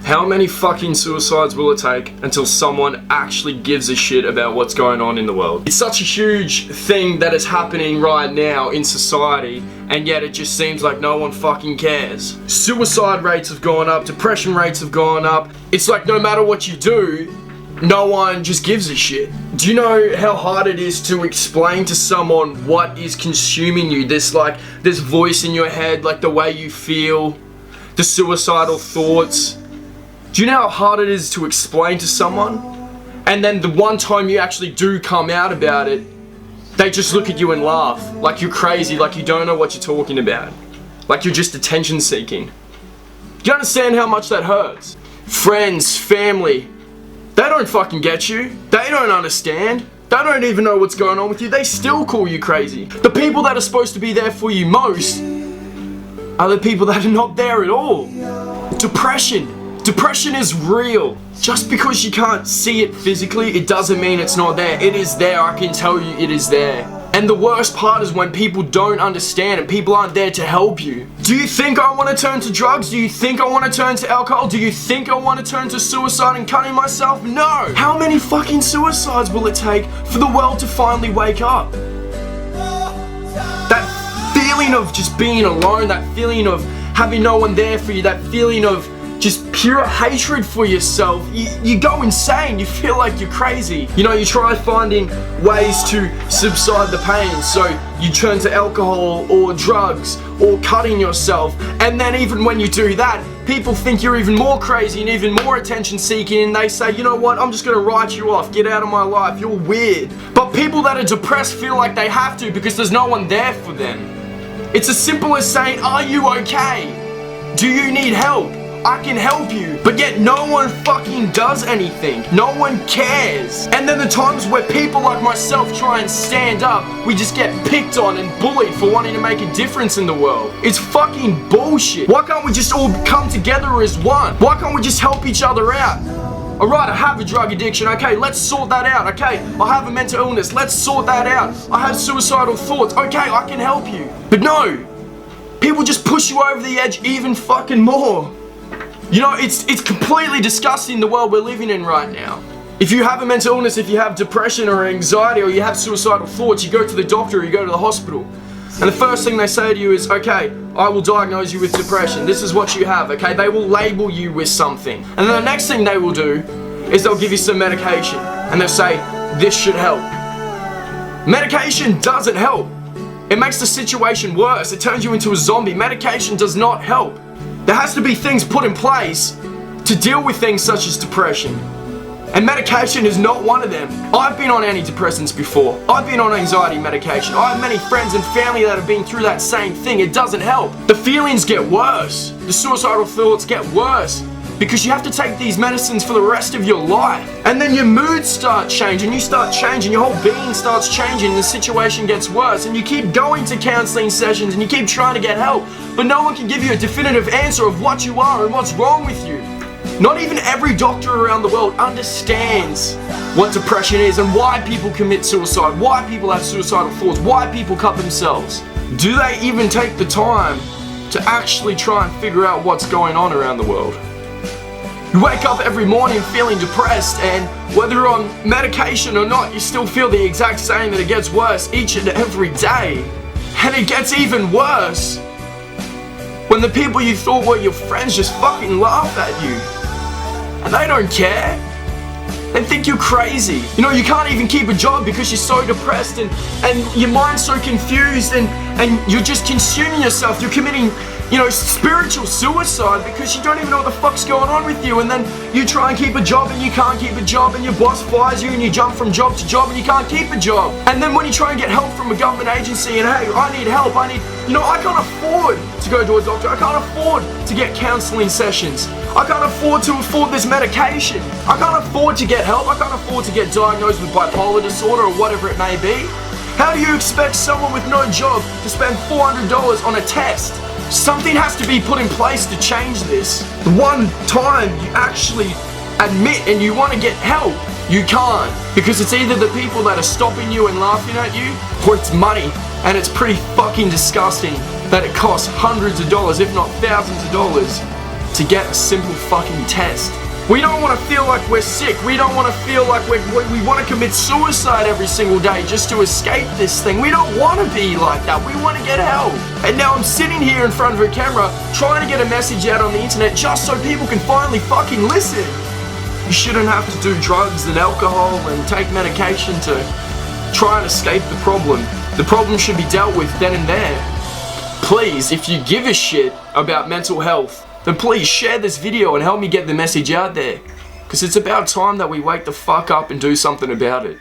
How many fucking suicides will it take until someone actually gives a shit about what's going on in the world? It's such a huge thing that is happening right now in society, and yet it just seems like no one fucking cares. Suicide rates have gone up, depression rates have gone up. It's like no matter what you do, no one just gives a shit. Do you know how hard it is to explain to someone what is consuming you? This voice in your head, like the way you feel, the suicidal thoughts. Do you know how hard it is to explain to someone? And then the one time you actually do come out about it, they just look at you and laugh. Like you're crazy, like you don't know what you're talking about. Like you're just attention seeking. Do you understand how much that hurts? Friends, family, they don't fucking get you. They don't understand. They don't even know what's going on with you. They still call you crazy. The people that are supposed to be there for you most are the people that are not there at all. Depression. Depression is real. Just because you can't see it physically, it doesn't mean it's not there. It is there, I can tell you it is there. And the worst part is when people don't understand and people aren't there to help you. Do you think I want to turn to drugs? Do you think I want to turn to alcohol? Do you think I want to turn to suicide and cutting myself? No! How many fucking suicides will it take for the world to finally wake up? That feeling of just being alone, that feeling of having no one there for you, that feeling of just pure hatred for yourself. You go insane, you feel like you're crazy. You know, you try finding ways to subside the pain, so you turn to alcohol or drugs or cutting yourself, and then even when you do that, people think you're even more crazy and even more attention seeking, and they say, you know what, I'm just gonna write you off, get out of my life, you're weird. But people that are depressed feel like they have to because there's no one there for them. It's as simple as saying, are you okay? Do you need help? I can help you, but yet no one fucking does anything. No one cares. And then the times where people like myself try and stand up, we just get picked on and bullied for wanting to make a difference in the world. It's fucking bullshit. Why can't we just all come together as one? Why can't we just help each other out? Alright, I have a drug addiction, okay, let's sort that out, okay? I have a mental illness, let's sort that out. I have suicidal thoughts, okay, I can help you. But no, people just push you over the edge even fucking more. You know, it's completely disgusting the world we're living in right now. If you have a mental illness, if you have depression or anxiety or you have suicidal thoughts, you go to the doctor or you go to the hospital. And the first thing they say to you is, okay, I will diagnose you with depression. This is what you have, okay? They will label you with something. And then the next thing they will do is they'll give you some medication. And they'll say, this should help. Medication doesn't help. It makes the situation worse. It turns you into a zombie. Medication does not help. There has to be things put in place to deal with things such as depression. And medication is not one of them. I've been on antidepressants before. I've been on anxiety medication. I have many friends and family that have been through that same thing. It doesn't help. The feelings get worse. The suicidal thoughts get worse. Because you have to take these medicines for the rest of your life. And then your moods start changing, you start changing, your whole being starts changing, and the situation gets worse. And you keep going to counseling sessions and you keep trying to get help, but no one can give you a definitive answer of what you are and what's wrong with you. Not even every doctor around the world understands what depression is and why people commit suicide, why people have suicidal thoughts, why people cut themselves. Do they even take the time to actually try and figure out what's going on around the world? You wake up every morning feeling depressed, and whether you're on medication or not, you still feel the exact same, that it gets worse each and every day. And it gets even worse when the people you thought were your friends just fucking laugh at you. And they don't care. They think you're crazy. You know, you can't even keep a job because you're so depressed and your mind's so confused and you're just consuming yourself. You're committing, you know, spiritual suicide because you don't even know what the fuck's going on with you. And then you try and keep a job and you can't keep a job, and your boss fires you and you jump from job to job and you can't keep a job. And then when you try and get help from a government agency and, hey, I need help, I can't afford to go to a doctor. I can't afford to get counseling sessions. I can't afford to afford this medication. I can't afford to get help. I can't afford to get diagnosed with bipolar disorder or whatever it may be. How do you expect someone with no job to spend $400 on a test? Something has to be put in place to change this. The one time you actually admit and you want to get help, you can't. Because it's either the people that are stopping you and laughing at you, or it's money. And it's pretty fucking disgusting that it costs hundreds of dollars, if not thousands of dollars, to get a simple fucking test. We don't want to feel like we're sick. We don't want to feel like we want to commit suicide every single day just to escape this thing. We don't want to be like that. We want to get help. And now I'm sitting here in front of a camera trying to get a message out on the internet just so people can finally fucking listen. You shouldn't have to do drugs and alcohol and take medication to try and escape the problem. The problem should be dealt with then and there. Please, if you give a shit about mental health, then please share this video and help me get the message out there. Because it's about time that we wake the fuck up and do something about it.